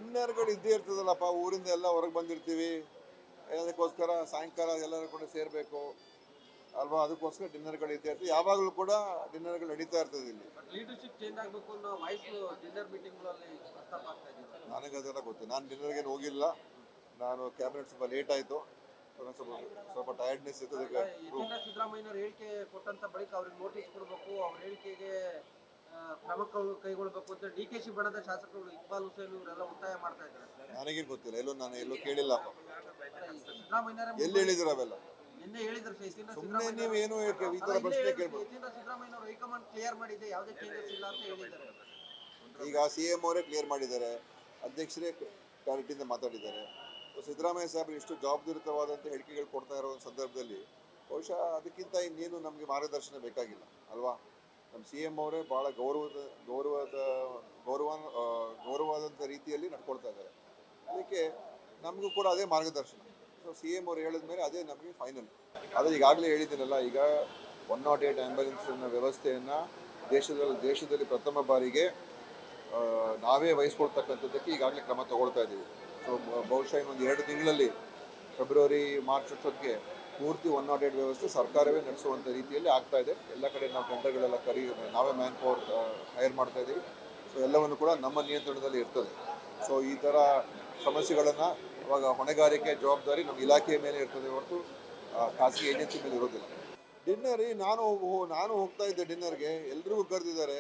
ಡಿನ್ನರ್ಗಳು ಇದ್ದೇ ಇರ್ತದಲ್ಲಪ್ಪ, ಊರಿಂದ ಎಲ್ಲ ಹೊರಗೆ ಬಂದಿರ್ತೀವಿ, ಅದಕ್ಕೋಸ್ಕರ ಸಾಯಂಕಾಲ ಎಲ್ಲರೂ ಕೂಡ ಸೇರಬೇಕು ಅಲ್ವಾ, ಅದಕ್ಕೋಸ್ಕರ ಡಿನ್ನರ್ಗಳು ಇದ್ದೇ ಇರ್ತದೆ. ಯಾವಾಗಲೂ ಕೂಡ ಡಿನ್ನರ್ಗಳು ನಡೀತಾ ಇರ್ತದೆ ಇಲ್ಲಿ. ಲೀಡರ್ಶಿಪ್ ಚೇಂಜ್ ಆಗಬೇಕು ಅನ್ನೋ ವಾಯ್ಸ್ ಡಿನ್ನರ್ ಮೀಟಿಂಗ್ಗಳಲ್ಲಿ ಪ್ರಸ್ತಾಪ ಆಗ್ತಾ ಇದೆ. ನನಗದೆಲ್ಲ ಗೊತ್ತು. ನಾನು ಡಿನ್ನರ್ಗೇನು ಹೋಗಿಲ್ಲ. ನಾನು ಕ್ಯಾಬಿನೆಟ್ ಸ್ವಲ್ಪ ಲೇಟ್ ಆಯಿತು, ಸ್ವಲ್ಪ ಟಯರ್ಡ್ನೆಸ್ ಇತ್ತು. ಸಿದ್ದರಾಮಯ್ಯನವರು ಹೇಳಿಕೆ ಕೊಟ್ಟಂತ ಬಳಿಕ ಅವ್ರಿಗೆ ನೋಟಿಸ್ ಕೊಡಬೇಕು, ಅವ್ರ ಹೇಳಿಕೆಗೆ ಕ್ರಮ ಕೈಗೊಳ್ಳಬೇಕು ಅಂತ ಡಿಕೆಶಿ ಬಣದ ಶಾಸಕರು ಇಕ್ಬಾಲ್ ಹುಸೇನ್ ಇವರೆಲ್ಲ ಒತ್ತಾಯ ಮಾಡ್ತಾ ಇದ್ದಾರೆ. ನನಗೇನು ಗೊತ್ತಿಲ್ಲ, ನಾನು ಎಲ್ಲೂ ಕೇಳಿಲ್ಲ. ಸಿದ್ದರಾಮಯ್ಯ ಎಲ್ಲಿ ಹೇಳಿದ್ರು ಅವೆಲ್ಲ? ನಿನ್ನೆ ಹೇಳಿದ್ರು. ಸುಮ್ಮನೆ ನೀವು ಏನು ಈ ಥರ ಪ್ರಶ್ನೆ ಕೇಳ್ಬೋದು. ಸಿದ್ದರಾಮಯ್ಯನವರು ಹೈಕಮಾಂಡ್ ಕ್ಲಿಯರ್ ಮಾಡಿದೆ, ಯಾವುದೇ ಚೇಂಜಸ್ ಇಲ್ಲ ಅಂತ ಹೇಳಿದ್ದಾರೆ. ಈಗ CM ಅವರೇ ಕ್ಲಿಯರ್ ಮಾಡಿದ್ದಾರೆ, ಅಧ್ಯಕ್ಷರೇ ಕ್ಲಾರಿಟಿಯಿಂದ ಮಾತಾಡಿದ್ದಾರೆ. ಸಿದ್ದರಾಮಯ್ಯ ಸಾಹೇಬರು ಇಷ್ಟು ಜವಾಬ್ದಾರಿಯುತವಾದಂಥ ಹೇಳಿಕೆಗಳು ಕೊಡ್ತಾ ಇರೋ ಒಂದು ಸಂದರ್ಭದಲ್ಲಿ ಬಹುಶಃ ಅದಕ್ಕಿಂತ ಇನ್ನೇನು ನಮಗೆ ಮಾರ್ಗದರ್ಶನ ಬೇಕಾಗಿಲ್ಲ ಅಲ್ವಾ. ನಮ್ಮ CM ಅವರೇ ಭಾಳ ಗೌರವಾದಂಥ ರೀತಿಯಲ್ಲಿ ನಡ್ಕೊಳ್ತಾ ಇದ್ದಾರೆ. ಅದಕ್ಕೆ ನಮಗೂ ಕೂಡ ಅದೇ ಮಾರ್ಗದರ್ಶನ. ಸೊ CM ಅವರು ಹೇಳಿದ ಮೇಲೆ ಅದೇ ನಮಗೆ ಫೈನಲ್. ಆದರೆ ಈಗಾಗಲೇ ಹೇಳಿದ್ದೀನಲ್ಲ, ಈಗ 108 ಆ್ಯಂಬುಲೆನ್ಸ್ನ ವ್ಯವಸ್ಥೆಯನ್ನು ದೇಶದಲ್ಲಿ ಪ್ರಥಮ ಬಾರಿಗೆ ನಾವೇ ವಹಿಸ್ಕೊಳ್ತಕ್ಕಂಥದ್ದಕ್ಕೆ ಈಗಾಗಲೇ ಕ್ರಮ ತಗೊಳ್ತಾ ಇದ್ದೀವಿ. ಸೊ ಬಹುಶಃ ಇನ್ನೊಂದು 2 ತಿಂಗಳಲ್ಲಿ ಫೆಬ್ರವರಿ ಮಾರ್ಚ್ ಅಷ್ಟೊತ್ತಿಗೆ ಪೂರ್ತಿ 108 ವ್ಯವಸ್ಥೆ ಸರ್ಕಾರವೇ ನಡೆಸುವಂಥ ರೀತಿಯಲ್ಲಿ ಆಗ್ತಾ ಇದೆ. ಎಲ್ಲ ಕಡೆ ನಾವು ಟೆಂಡರ್ಗಳೆಲ್ಲ ನಾವೇ ಮ್ಯಾನ್ ಪವರ್ ಹೈರ್ ಮಾಡ್ತಾ ಇದ್ದೀವಿ. ಸೊ ಎಲ್ಲವನ್ನು ಕೂಡ ನಮ್ಮ ನಿಯಂತ್ರಣದಲ್ಲಿ ಇರ್ತದೆ. ಸೊ ಈ ಥರ ಸಮಸ್ಯೆಗಳನ್ನು ಇವಾಗ ಹೊಣೆಗಾರಿಕೆ ಜವಾಬ್ದಾರಿ ನಮ್ಮ ಇಲಾಖೆಯ ಮೇಲೆ ಇರ್ತದೆ ಹೊರತು ಖಾಸಗಿ ಏಜೆನ್ಸಿ ಮೇಲೆ ಇರೋದಿಲ್ಲ. ಡಿನ್ನರ್ ನಾನು ಹೋಗ್ತಾ ಇದ್ದೆ ಡಿನ್ನರ್ಗೆ, ಎಲ್ರಿಗೂ ಕರೆದಿದ್ದಾರೆ.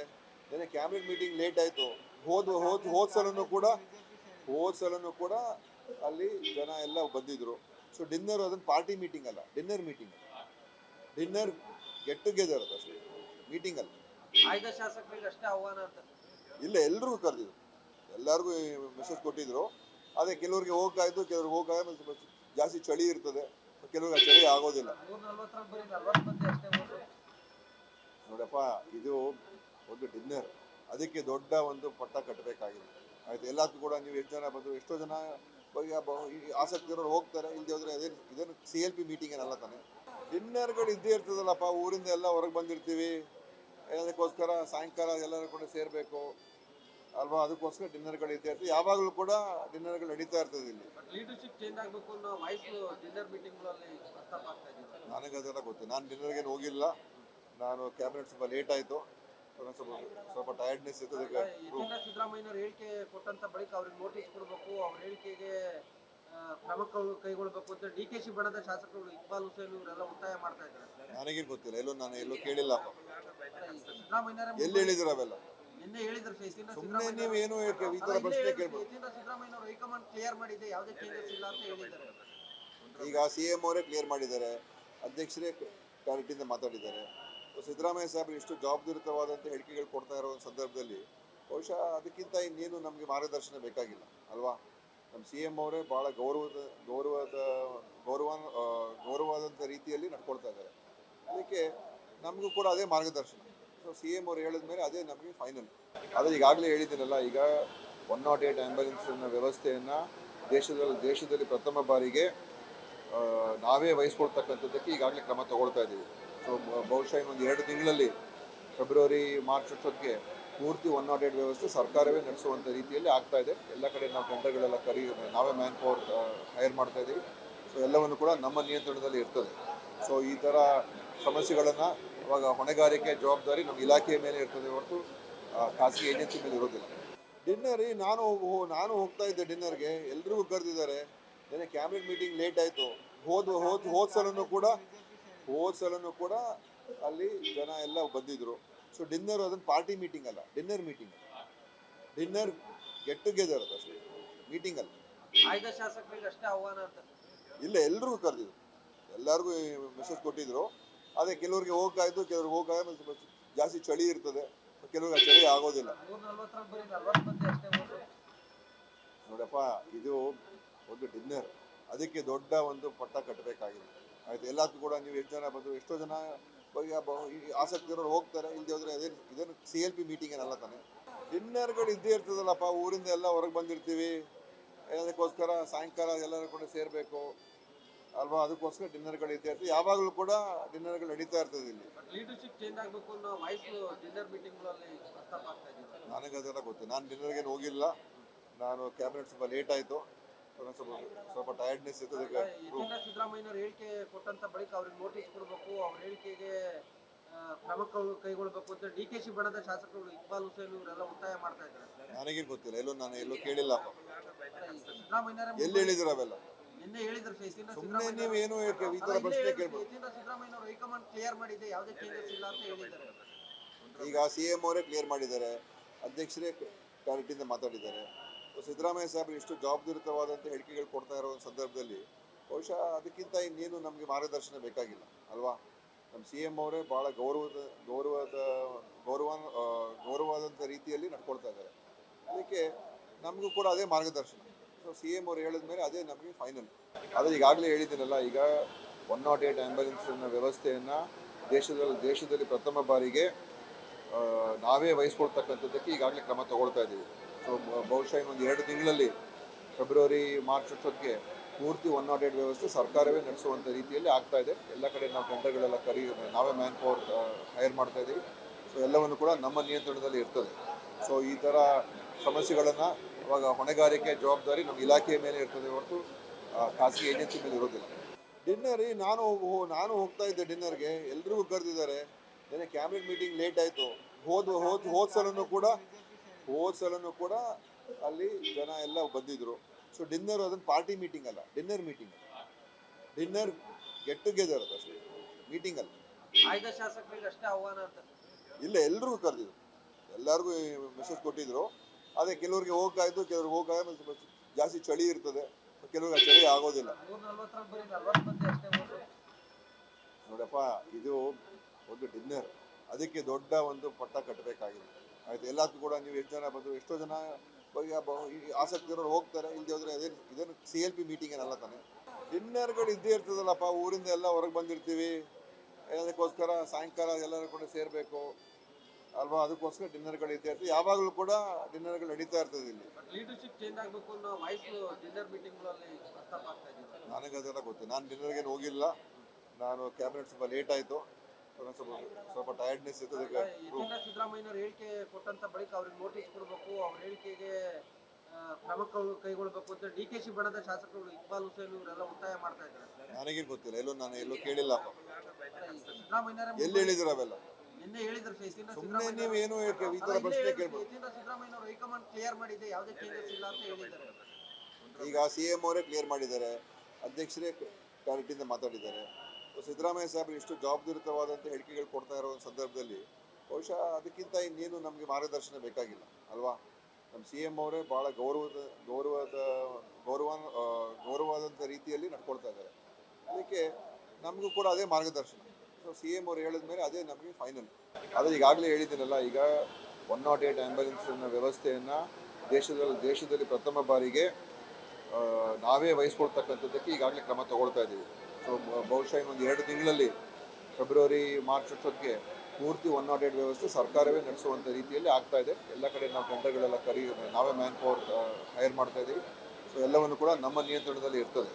ನೆನ್ನೆ ಕ್ಯಾಬಿನೆಟ್ ಮೀಟಿಂಗ್ ಲೇಟ್ ಆಯಿತು. ಹೋದ ಸಲನೂ ಕೂಡ ಅಲ್ಲಿ ಜನ ಎಲ್ಲ ಬಂದಿದ್ದರು. ಸೊ ಡಿನ್ನರ್ ಅದನ್ನು ಪಾರ್ಟಿ ಮೀಟಿಂಗ್ ಅಲ್ಲ, dinner meeting. Dinner get together ಅದು ಅಷ್ಟೇ, ಮೀಟಿಂಗ್ ಅಲ್ಲ. ಆಯ್ದ ಶಾಸಕರಿಗೆ ಅಷ್ಟೇ ಆಹ್ವಾನ ಅಂತ ಇಲ್ಲ, ಎಲ್ರಿಗೂ ಕರೆದಿದ್ರು, ಎಲ್ಲರಿಗೂ ಮೆಸೇಜ್ ಕೊಟ್ಟಿದ್ರು. ಅದೇ ಕೆಲವ್ರಿಗೆ ಹೋಗಾಯ್ತು, ಕೆಲವ್ರಿಗೆ ಹೋಗಾಗ ಜಾಸ್ತಿ ಚಳಿ ಇರ್ತದೆ, ಕೆಲವ್ರಿಗೆ ಚಳಿ ಆಗೋದಿಲ್ಲ. ನೋಡಪ್ಪ, ಇದು ಒಂದು ಡಿನ್ನರ್, ಅದಕ್ಕೆ ದೊಡ್ಡ ಒಂದು ಪಟ್ಟ ಕಟ್ಟಬೇಕಾಗಿದೆ ಆಯ್ತು. ಎಲ್ಲದಕ್ಕೂ ಕೂಡ ನೀವು ಎಷ್ಟು ಜನ ಬಂದು ಎಷ್ಟೋ ಜನ ಆಸಕ್ತಿರೋರು ಹೋಗ್ತಾರೆ, ಇಲ್ಲದೆ ಹೋದರೆ ಇದನ್ನು CLP ಮೀಟಿಂಗ್ ಏನಲ್ಲ ತಾನೆ. ಡಿನ್ನರ್ಗಳು ಇದ್ದೇ ಇರ್ತದಲ್ಲಪ್ಪ, ಊರಿಂದ ಎಲ್ಲ ಹೊರಗೆ ಬಂದಿರ್ತೀವಿ, ಅದಕ್ಕೋಸ್ಕರ ಸಾಯಂಕಾಲ ಎಲ್ಲರೂ ಕೂಡ ಸೇರಬೇಕು ಅಲ್ವಾ, ಅದಕ್ಕೋಸ್ಕರ ಡಿನ್ನರ್ಗಳು ಇದ್ದೇ ಇರ್ತದೆ. ಯಾವಾಗಲೂ ಕೂಡ ಡಿನ್ನರ್ಗಳು ನಡೀತಾ ಇರ್ತದೆ ಇಲ್ಲಿ. ಲೀಡರ್ಶಿಪ್ ಚೇಂಜ್ ಆಗಬೇಕು ಅನ್ನೋ ವಾಯ್ಸ್ ಡಿನ್ನರ್ ಮೀಟಿಂಗ್ಗಳಲ್ಲಿ ಪ್ರಸ್ತಾಪ ಆಗ್ತಾ ಇದೆ. ನನಗದೆಲ್ಲ ಗೊತ್ತು. ನಾನು ಡಿನ್ನರ್ಗೇನು ಹೋಗಿಲ್ಲ. ನಾನು ಕ್ಯಾಬಿನೆಟ್ ಸ್ವಲ್ಪ ಲೇಟ್ ಆಯಿತು, ಸ್ವಲ್ಪ ಟಯರ್ಡ್ನೆಸ್ ಇತ್ತು. ಸಿದ್ದರಾಮಯ್ಯನವರು ಹೇಳಿಕೆ ಕೊಟ್ಟಂತ ಬಳಿಕ ಅವ್ರಿಗೆ ನೋಟಿಸ್ ಕೊಡಬೇಕು, ಅವ್ರ ಹೇಳಿಕೆಗೆ ಕ್ರಮ ಕೈಗೊಳ್ಳಬೇಕು ಅಂತ ಡಿಕೆಶಿ ಬಣದ ಶಾಸಕರು ಇಕ್ಬಾಲ್ ಹುಸೇನ್ ಇವರೆಲ್ಲ ಒತ್ತಾಯ ಮಾಡ್ತಾ ಇದ್ದಾರೆ. ನನಗೇನು ಗೊತ್ತಿಲ್ಲ, ನಾನು ಎಲ್ಲೂ ಕೇಳಿಲ್ಲ. ಸಿದ್ದರಾಮಯ್ಯ ಎಲ್ಲಿ ಹೇಳಿದ್ರು ಅವೆಲ್ಲ? ನಿನ್ನೆ ಹೇಳಿದ್ರು. ಸುಮ್ಮನೆ ನೀವು ಏನು ಈ ಥರ ಪ್ರಶ್ನೆ ಕೇಳ್ಬೋದು. ಸಿದ್ದರಾಮಯ್ಯನವರು ಹೈಕಮಾಂಡ್ ಕ್ಲಿಯರ್ ಮಾಡಿದೆ, ಯಾವುದೇ ಚೇಂಜಸ್ ಇಲ್ಲ ಅಂತ ಹೇಳಿದ್ದಾರೆ. ಈಗ CM ಅವರೇ ಕ್ಲಿಯರ್ ಮಾಡಿದ್ದಾರೆ, ಅಧ್ಯಕ್ಷರೇ ಕ್ಲಾರಿಟಿಯಿಂದ ಮಾತಾಡಿದ್ದಾರೆ. ಸಿದ್ದರಾಮಯ್ಯ ಸಾಹೇಬರು ಇಷ್ಟು ಜವಾಬ್ದಾರಿಯುತವಾದಂಥ ಹೇಳಿಕೆಗಳು ಕೊಡ್ತಾ ಇರೋ ಒಂದು ಸಂದರ್ಭದಲ್ಲಿ ಬಹುಶಃ ಅದಕ್ಕಿಂತ ಇನ್ನೇನು ನಮಗೆ ಮಾರ್ಗದರ್ಶನ ಬೇಕಾಗಿಲ್ಲ ಅಲ್ವಾ. ನಮ್ಮ CM ಅವರೇ ಭಾಳ ಗೌರವಾದಂಥ ರೀತಿಯಲ್ಲಿ ನಡ್ಕೊಳ್ತಾ ಇದ್ದಾರೆ. ಅದಕ್ಕೆ ನಮಗೂ ಕೂಡ ಅದೇ ಮಾರ್ಗದರ್ಶನ. ಸೊ CM ಅವರು ಹೇಳಿದ ಮೇಲೆ ಅದೇ ನಮಗೆ ಫೈನಲ್. ಆದರೆ ಈಗಾಗಲೇ ಹೇಳಿದ್ದೀನಲ್ಲ, ಈಗ 108 ಆ್ಯಂಬುಲೆನ್ಸ್ನ ವ್ಯವಸ್ಥೆಯನ್ನು ದೇಶದಲ್ಲಿ ಪ್ರಥಮ ಬಾರಿಗೆ ನಾವೇ ವಹಿಸ್ಕೊಳ್ತಕ್ಕಂಥದ್ದಕ್ಕೆ ಈಗಾಗಲೇ ಕ್ರಮ ತಗೊಳ್ತಾ ಇದ್ದೀವಿ. ಸೊ ಬಹುಶಃ ಇನ್ನೊಂದು 2 ತಿಂಗಳಲ್ಲಿ ಫೆಬ್ರವರಿ ಮಾರ್ಚ್ ಅಷ್ಟೊತ್ತಿಗೆ ಪೂರ್ತಿ 108 ವ್ಯವಸ್ಥೆ ಸರ್ಕಾರವೇ ನಡೆಸುವಂಥ ರೀತಿಯಲ್ಲಿ ಆಗ್ತಾ ಇದೆ. ಎಲ್ಲ ಕಡೆ ನಾವು ಟೆಂಡರ್ಗಳೆಲ್ಲ ನಾವೇ ಮ್ಯಾನ್ ಪವರ್ ಹೈರ್ ಮಾಡ್ತಾ ಇದ್ದೀವಿ. ಸೊ ಎಲ್ಲವನ್ನು ಕೂಡ ನಮ್ಮ ನಿಯಂತ್ರಣದಲ್ಲಿ ಇರ್ತದೆ. ಸೊ ಈ ಥರ ಸಮಸ್ಯೆಗಳನ್ನು ಇವಾಗ ಹೊಣೆಗಾರಿಕೆ ಜವಾಬ್ದಾರಿ ನಮ್ಮ ಇಲಾಖೆಯ ಮೇಲೆ ಇರ್ತದೆ ಹೊರತು ಖಾಸಗಿ ಏಜೆನ್ಸಿ ಮೇಲೆ ಇರೋದಿಲ್ಲ. ಡಿನ್ನರ್ ನಾನು ಹೋಗ್ತಾ ಇದ್ದೆ ಡಿನ್ನರ್ಗೆ, ಎಲ್ರಿಗೂ ಕರೆದಿದ್ದಾರೆ. ನೆನ್ನೆ ಕ್ಯಾಬಿನೆಟ್ ಮೀಟಿಂಗ್ ಲೇಟ್ ಆಯಿತು. ಹೋದ ಸಲನೂ ಕೂಡ ಅಲ್ಲಿ ಜನ ಎಲ್ಲ ಬಂದಿದ್ದರು. ಸೊ ಡಿನ್ನರ್ ಅದನ್ನು ಪಾರ್ಟಿ ಮೀಟಿಂಗ್ ಅಲ್ಲ, dinner meeting. Dinner get together ಅದು ಅಷ್ಟೇ, ಮೀಟಿಂಗ್ ಅಲ್ಲ. ಆಯ್ದ ಶಾಸಕರಿಗೆ ಅಷ್ಟೇ ಆಹ್ವಾನ ಅಂತ ಇಲ್ಲ, ಎಲ್ರಿಗೂ ಕರೆದಿದ್ರು, ಎಲ್ಲರಿಗೂ ಮೆಸೇಜ್ ಕೊಟ್ಟಿದ್ರು. ಅದೇ ಕೆಲವ್ರಿಗೆ ಹೋಗಾಯ್ತು, ಕೆಲವ್ರಿಗೆ ಹೋಗಾಗ ಜಾಸ್ತಿ ಚಳಿ ಇರ್ತದೆ, ಕೆಲವ್ರಿಗೆ ಚಳಿ ಆಗೋದಿಲ್ಲ. ನೋಡಪ್ಪ, ಇದು ಒಂದು ಡಿನ್ನರ್, ಅದಕ್ಕೆ ದೊಡ್ಡ ಒಂದು ಪಟ್ಟ ಕಟ್ಟಬೇಕಾಗಿದೆ ಆಯ್ತು. ಎಲ್ಲದಕ್ಕೂ ಕೂಡ ನೀವು ಎಷ್ಟು ಜನ ಬಂದು ಎಷ್ಟೋ ಜನ ಆಸಕ್ತಿರೋರು ಹೋಗ್ತಾರೆ, ಇಲ್ಲದೆ ಹೋದರೆ ಇದನ್ನು CLP ಮೀಟಿಂಗ್ ಏನಲ್ಲ ತಾನೆ. ಡಿನ್ನರ್ಗಳು ಇದ್ದೇ ಇರ್ತದಲ್ಲಪ್ಪ, ಊರಿಂದ ಎಲ್ಲ ಹೊರಗೆ ಬಂದಿರ್ತೀವಿ, ಅದಕ್ಕೋಸ್ಕರ ಸಾಯಂಕಾಲ ಎಲ್ಲರೂ ಕೂಡ ಸೇರಬೇಕು ಅಲ್ವಾ, ಅದಕ್ಕೋಸ್ಕರ ಡಿನ್ನರ್ಗಳು ಇದ್ದೇ ಇರ್ತದೆ. ಯಾವಾಗಲೂ ಕೂಡ ಡಿನ್ನರ್ಗಳು ನಡೀತಾ ಇರ್ತದೆ ಇಲ್ಲಿ. ಲೀಡರ್ಶಿಪ್ ಚೇಂಜ್ ಆಗಬೇಕು ಅನ್ನೋ ವಾಯ್ಸ್ ಡಿನ್ನರ್ ಮೀಟಿಂಗ್ಗಳಲ್ಲಿ ಪ್ರಸ್ತಾಪ ಆಗ್ತಾ ಇದೆ. ನನಗದೆಲ್ಲ ಗೊತ್ತು. ನಾನು ಡಿನ್ನರ್ಗೇನು ಹೋಗಿಲ್ಲ. ನಾನು ಕ್ಯಾಬಿನೆಟ್ ಸ್ವಲ್ಪ ಲೇಟ್ ಆಯಿತು, ಸ್ವಲ್ಪ ಟಯರ್ಡ್ನೆಸ್ ಇತ್ತು. ಅದಕ್ಕೆ ಯತೀಂದ್ರ ಸಿದ್ದರಾಮಯ್ಯನವರು ಹೇಳಿಕೆ ಕೊಟ್ಟಂತ ಬಳಿಕ ಅವ್ರಿಗೆ ನೋಟಿಸ್ ಕೊಡಬೇಕು, ಅವ್ರ ಹೇಳಿಕೆಗೆ ಕ್ರಮ ಕೈಗೊಳ್ಳಬೇಕು ಅಂತ ಡಿಕೆಶಿ ಬಣದ ಶಾಸಕರು ಇಕ್ಬಾಲ್ ಹುಸೇನ್ ಇವರೆಲ್ಲ ಒತ್ತಾಯ ಮಾಡ್ತಾ ಇದ್ದಾರೆ. ನನಗೇನು ಗೊತ್ತಿಲ್ಲ, ನಾನು ಎಲ್ಲೂ ಕೇಳಿಲ್ಲಪ್ಪ. ಸಿದ್ದರಾಮಯ್ಯನವರೇ ಎಲ್ಲಿ ಹೇಳಿದ್ರು ಅವೆಲ್ಲ? ನಿನ್ನೆ ಹೇಳಿದ್ರು ಯತೀಂದ್ರ ಸುಮ್ಮನೆ ನೀವು ಏನು ಈ ಥರ ಪ್ರಶ್ನೆ ಕೇಳ್ಬೋದು. ಯತೀಂದ್ರ ಸಿದ್ದರಾಮಯ್ಯನವರು ಹೈಕಮಾಂಡ್ ಕ್ಲಿಯರ್ ಮಾಡಿದೆ, ಯಾವುದೇ ಚೇಂಜಸ್ ಇಲ್ಲ ಅಂತ ಹೇಳಿದ್ದಾರೆ. ಈಗ CM ಅವರೇ ಕ್ಲಿಯರ್ ಮಾಡಿದ್ದಾರೆ, ಅಧ್ಯಕ್ಷರೇ ಕ್ಲಾರಿಟಿಯಿಂದ ಮಾತಾಡಿದ್ದಾರೆ. ಸಿದ್ದರಾಮಯ್ಯ ಸಾಹೇಬರು ಇಷ್ಟು ಜವಾಬ್ದಾರಿಯುತವಾದಂಥ ಹೇಳಿಕೆಗಳು ಕೊಡ್ತಾ ಇರೋ ಒಂದು ಸಂದರ್ಭದಲ್ಲಿ ಬಹುಶಃ ಅದಕ್ಕಿಂತ ಇನ್ನೇನು ನಮಗೆ ಮಾರ್ಗದರ್ಶನ ಬೇಕಾಗಿಲ್ಲ ಅಲ್ವಾ. ನಮ್ಮ CM ಅವರೇ ಭಾಳ ಗೌರವವಾದಂಥ ರೀತಿಯಲ್ಲಿ ನಡ್ಕೊಳ್ತಾ ಇದ್ದಾರೆ. ಅದಕ್ಕೆ ನಮಗೂ ಕೂಡ ಅದೇ ಮಾರ್ಗದರ್ಶನ. ಸೊ CM ಅವರು ಹೇಳಿದ ಮೇಲೆ ಅದೇ ನಮಗೆ ಫೈನಲ್. ಆದರೆ ಈಗಾಗಲೇ ಹೇಳಿದ್ದೀನಲ್ಲ, ಈಗ 108 ಆ್ಯಂಬುಲೆನ್ಸ್ನ ವ್ಯವಸ್ಥೆಯನ್ನು ದೇಶದಲ್ಲಿ ಪ್ರಥಮ ಬಾರಿಗೆ ನಾವೇ ವಹಿಸ್ಕೊಳ್ತಕ್ಕಂಥದ್ದಕ್ಕೆ ಈಗಾಗಲೇ ಕ್ರಮ ತಗೊಳ್ತಾ ಇದ್ದೀವಿ. ಸೊ ಬಹುಶಃ ಇನ್ನೊಂದು 2 ತಿಂಗಳಲ್ಲಿ ಫೆಬ್ರವರಿ ಮಾರ್ಚ್ ಅಷ್ಟೊತ್ತಿಗೆ ಪೂರ್ತಿ 108 ವ್ಯವಸ್ಥೆ ಸರ್ಕಾರವೇ ನಡೆಸುವಂಥ ರೀತಿಯಲ್ಲಿ ಆಗ್ತಾ ಇದೆ. ಎಲ್ಲ ಕಡೆ ನಾವು ಟೆಂಡರ್ಗಳೆಲ್ಲ ನಾವೇ ಮ್ಯಾನ್ ಪವರ್ ಹೈರ್ ಮಾಡ್ತಾ ಇದ್ದೀವಿ. ಸೊ ಎಲ್ಲವನ್ನು ಕೂಡ ನಮ್ಮ ನಿಯಂತ್ರಣದಲ್ಲಿ ಇರ್ತದೆ. ಸೊ ಈ ಥರ ಸಮಸ್ಯೆಗಳನ್ನು ಇವಾಗ ಹೊಣೆಗಾರಿಕೆ ಜವಾಬ್ದಾರಿ ನಮ್ಮ ಇಲಾಖೆಯ ಮೇಲೆ ಇರ್ತದೆ ಹೊರತು ಖಾಸಗಿ ಏಜೆನ್ಸಿ ಮೇಲೆ ಇರೋದಿಲ್ಲ. ಡಿನ್ನರ್ ನಾನು ಹೋಗ್ತಾ ಇದ್ದೆ ಡಿನ್ನರ್ಗೆ, ಎಲ್ರಿಗೂ ಕರೆದಿದ್ದಾರೆ. ನೆನ್ನೆ ಕ್ಯಾಬಿನೆಟ್ ಮೀಟಿಂಗ್ ಲೇಟ್ ಆಯಿತು. ಹೋದ ಸಲನೂ ಕೂಡ ಅಲ್ಲಿ ಜನ ಎಲ್ಲ ಬಂದಿದ್ದರು. ಸೊ ಡಿನ್ನರ್ ಅದನ್ನು ಪಾರ್ಟಿ ಮೀಟಿಂಗ್ ಅಲ್ಲ, dinner meeting, dinner get together ಅದು ಅಷ್ಟೇ, ಮೀಟಿಂಗ್ ಅಲ್ಲ. ಆಯ್ದ ಶಾಸಕರಿಗೆ ಅಷ್ಟೇ ಆಹ್ವಾನ ಅಂತ ಇಲ್ಲ, ಎಲ್ರಿಗೂ ಕರೆದಿದ್ರು, ಎಲ್ಲರಿಗೂ ಮೆಸೇಜ್ ಕೊಟ್ಟಿದ್ರು. ಅದೇ ಕೆಲವ್ರಿಗೆ ಹೋಗಾಯ್ತು, ಕೆಲವ್ರಿಗೆ ಹೋಗಾಗ ಜಾಸ್ತಿ ಚಳಿ ಇರ್ತದೆ, ಕೆಲವ್ರಿಗೆ ಆ ಚಳಿ ಆಗೋದಿಲ್ಲ. 140 ಬರೀ 40 ಮಂದಿ ಅಷ್ಟೇ ಹೋದ್ರು. ನೋಡಪ್ಪ, ಇದು ಒಂದು ಡಿನ್ನರ್, ಅದಕ್ಕೆ ದೊಡ್ಡ ಒಂದು ಪಟ್ಟ ಕಟ್ಟಬೇಕಾಗಿದೆ ಆಯ್ತು. ಎಲ್ಲದಕ್ಕೂ ಕೂಡ ನೀವು ಎಷ್ಟು ಜನ ಬಂದು ಎಷ್ಟೋ ಜನ ಆಸಕ್ತಿ ಇರೋರು ಹೋಗ್ತಾರೆ, ಇಲ್ಲದೆ ಹೋದರೆ ಇದನ್ನು CLP ಮೀಟಿಂಗ್ ಏನಲ್ಲ ತಾನೆ. ಡಿನ್ನರ್ಗಳು ಇದ್ದೇ ಇರ್ತದಲ್ಲಪ್ಪ, ಊರಿಂದ ಎಲ್ಲ ಹೊರಗೆ ಬಂದಿರ್ತೀವಿ, ಅದಕ್ಕೋಸ್ಕರ ಸಾಯಂಕಾಲ ಎಲ್ಲರೂ ಕೂಡ ಸೇರಬೇಕು ಅಲ್ವಾ, ಅದಕ್ಕೋಸ್ಕರ ಡಿನ್ನರ್ಗಳು ಇದ್ದೇ ಇರ್ತದೆ. ಯಾವಾಗಲೂ ಕೂಡ ಡಿನ್ನರ್ಗಳು ನಡೀತಾ ಇರ್ತದೆ. ಇಲ್ಲಿ ಲೀಡರ್ಶಿಪ್ ಚೇಂಜ್ ಆಗಬೇಕು ಅನ್ನೋ ವಾಯ್ಸ್ ಡಿನ್ನರ್ ಮೀಟಿಂಗ್ಗಳಲ್ಲಿ ಪ್ರಸ್ತಾಪ ಆಗ್ತಾ ಇದೆ. ನನಗದೆಲ್ಲ ಗೊತ್ತು, ನಾನು ಡಿನ್ನರ್ಗೇನು ಹೋಗಿಲ್ಲ. ನಾನು ಕ್ಯಾಬಿನೆಟ್ ಸ್ವಲ್ಪ ಲೇಟ್ ಆಯಿತು, ಸ್ವಲ್ಪ ಟಯರ್ಡ್ನೆಸ್ ಇತ್ತು. ಅದಕ್ಕೆ ಯತೀಂದ್ರ ಸಿದ್ದರಾಮಯ್ಯನವರು ಹೇಳಿಕೆ ಕೊಟ್ಟಂತ ಬಳಿಕ ಅವ್ರಿಗೆ ನೋಟಿಸ್ ಕೊಡಬೇಕು, ಅವ್ರ ಹೇಳಿಕೆಗೆ ಕ್ರಮ ಕೈಗೊಳ್ಳಬೇಕು ಅಂತ ಡಿಕೆಶಿ ಬಣದ ಶಾಸಕರು ಇಕ್ಬಾಲ್ ಹುಸೇನ್ ಇವರೆಲ್ಲ ಒತ್ತಾಯ ಮಾಡ್ತಾ ಇದ್ದಾರೆ. ನನಗೇನು ಗೊತ್ತಿಲ್ಲ, ನಾನು ಎಲ್ಲೂ ಕೇಳಿಲ್ಲಪ್ಪ. ಸಿದ್ದರಾಮಯ್ಯನವರೇ ಎಲ್ಲಿ ಹೇಳಿದ್ರು ಅವೆಲ್ಲ? ನಿನ್ನೆ ಹೇಳಿದ್ರು ಸುಮ್ಮನೆ ನೀವು ಏನು ಈ ಥರ ಪ್ರಶ್ನೆ ಕೇಳ್ಬೋದು. ಯತೀಂದ್ರ ಸಿದ್ದರಾಮಯ್ಯನವರು ಹೈಕಮಾಂಡ್ ಕ್ಲಿಯರ್ ಮಾಡಿದೆ, ಯಾವುದೇ ಚೇಂಜಸ್ ಇಲ್ಲ ಅಂತ ಹೇಳಿದ್ದಾರೆ. ಈಗ CM ಅವರೇ ಕ್ಲಿಯರ್ ಮಾಡಿದ್ದಾರೆ, ಅಧ್ಯಕ್ಷರೇ ಕ್ಲಾರಿಟಿಯಿಂದ ಮಾತಾಡಿದ್ದಾರೆ. ಸಿದ್ದರಾಮಯ್ಯ ಸಾಹೇಬರು ಇಷ್ಟು ಜವಾಬ್ದಾರಿಯುತವಾದಂಥ ಹೇಳಿಕೆಗಳು ಕೊಡ್ತಾ ಇರೋ ಒಂದು ಸಂದರ್ಭದಲ್ಲಿ ಬಹುಶಃ ಅದಕ್ಕಿಂತ ಇನ್ನೇನು ನಮಗೆ ಮಾರ್ಗದರ್ಶನ ಬೇಕಾಗಿಲ್ಲ ಅಲ್ವಾ. ನಮ್ಮ CM ಅವರೇ ಭಾಳ ಗೌರವವಾದಂಥ ರೀತಿಯಲ್ಲಿ ನಡ್ಕೊಳ್ತಾ ಇದ್ದಾರೆ. ಅದಕ್ಕೆ ನಮಗೂ ಕೂಡ ಅದೇ ಮಾರ್ಗದರ್ಶನ. ಸೊ CM ಅವರು ಹೇಳಿದ ಮೇಲೆ ಅದೇ ನಮಗೆ ಫೈನಲ್. ಆದರೆ ಈಗಾಗಲೇ ಹೇಳಿದ್ದೀನಲ್ಲ, ಈಗ 108 ಆ್ಯಂಬುಲೆನ್ಸ್ನ ವ್ಯವಸ್ಥೆಯನ್ನು ದೇಶದಲ್ಲಿ ಪ್ರಥಮ ಬಾರಿಗೆ ನಾವೇ ವಹಿಸ್ಕೊಳ್ತಕ್ಕಂಥದ್ದಕ್ಕೆ ಈಗಾಗಲೇ ಕ್ರಮ ತಗೊಳ್ತಾ ಇದ್ದೀವಿ. ಸೊ ಬಹುಶಃ ಇನ್ನೊಂದು 2 ತಿಂಗಳಲ್ಲಿ ಫೆಬ್ರವರಿ ಮಾರ್ಚ್ ಅಷ್ಟೊತ್ತಿಗೆ ಪೂರ್ತಿ 108 ವ್ಯವಸ್ಥೆ ಸರ್ಕಾರವೇ ನಡೆಸುವಂಥ ರೀತಿಯಲ್ಲಿ ಆಗ್ತಾ ಇದೆ. ಎಲ್ಲ ಕಡೆ ನಾವು ಟೆಂಡರ್ಗಳೆಲ್ಲ ನಾವೇ ಮ್ಯಾನ್ ಪವರ್ ಹೈರ್ ಮಾಡ್ತಾ ಇದ್ದೀವಿ. ಸೊ ಎಲ್ಲವನ್ನು ಕೂಡ ನಮ್ಮ ನಿಯಂತ್ರಣದಲ್ಲಿ ಇರ್ತದೆ.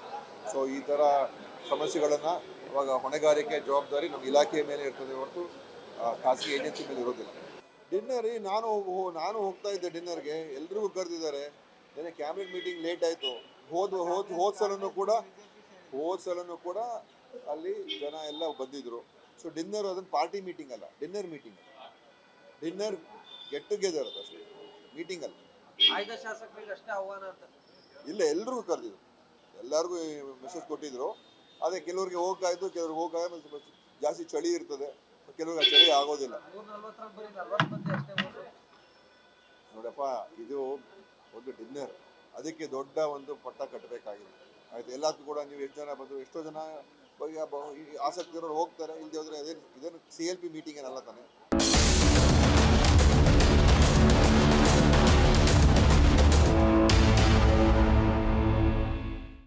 ಸೊ ಈ ಥರ ಸಮಸ್ಯೆಗಳನ್ನು ಇವಾಗ ಹೊಣೆಗಾರಿಕೆ ಜವಾಬ್ದಾರಿ ನಮ್ಮ ಇಲಾಖೆಯ ಮೇಲೆ ಇರ್ತದೆ ಹೊರತು ಖಾಸಗಿ ಏಜೆನ್ಸಿ ಮೇಲೆ ಇರೋದಿಲ್ಲ. ಡಿನ್ನರ್ ನಾನು ಹೋಗ್ತಾ ಇದ್ದೆ ಡಿನ್ನರ್ಗೆ, ಎಲ್ರಿಗೂ ಕರೆದಿದ್ದಾರೆ. ನೆನ್ನೆ ಕ್ಯಾಬಿನೆಟ್ ಮೀಟಿಂಗ್ ಲೇಟ್ ಆಯಿತು. ಹೋದ ಸಲನೂ ಕೂಡ ಅಲ್ಲಿ ಜನ ಎಲ್ಲ ಬಂದಿದ್ದರು. ಸೊ ಡಿನ್ನರ್ ಅದನ್ನು ಪಾರ್ಟಿ ಮೀಟಿಂಗ್ ಅಲ್ಲ, dinner meeting, dinner get together ಅದು ಅಷ್ಟೇ, ಮೀಟಿಂಗ್ ಅಲ್ಲ. ಆಯ್ದ ಶಾಸಕರಿಗೆ ಅಷ್ಟೇ ಆಹ್ವಾನ ಅಂತ ಇಲ್ಲ, ಎಲ್ರಿಗೂ ಕರೆದಿದ್ರು, ಎಲ್ಲರಿಗೂ ಮೆಸೇಜ್ ಕೊಟ್ಟಿದ್ರು. ಅದೇ ಕೆಲವ್ರಿಗೆ ಹೋಗಾಯ್ತು, ಕೆಲವ್ರಿಗೆ ಹೋಗಾಗ ಜಾಸ್ತಿ ಚಳಿ ಇರ್ತದೆ, ಕೆಲವ್ರಿಗೆ ಆ ಚಳಿ ಆಗೋದಿಲ್ಲ. 140 ಬರೀ 40 ಮಂದಿ ಅಷ್ಟೇ ಹೋದ್ರು. ನೋಡಪ್ಪ, ಇದು ಒಂದು ಡಿನ್ನರ್, ಅದಕ್ಕೆ ದೊಡ್ಡ ಒಂದು ಪಟ್ಟ ಕಟ್ಟಬೇಕಾಗಿದೆ ಆಯ್ತು. ಎಲ್ಲದಕ್ಕೂ ಕೂಡ ನೀವು ಎಷ್ಟು ಜನ ಬಂದು ಎಷ್ಟೋ ಜನ ಆಸಕ್ತಿ ಇರೋರು ಹೋಗ್ತಾರೆ, ಇಲ್ಲದೆ ಹೋದರೆ ಇದನ್ನು CLP ಮೀಟಿಂಗ್ ಏನಲ್ಲ ತಾನೆ.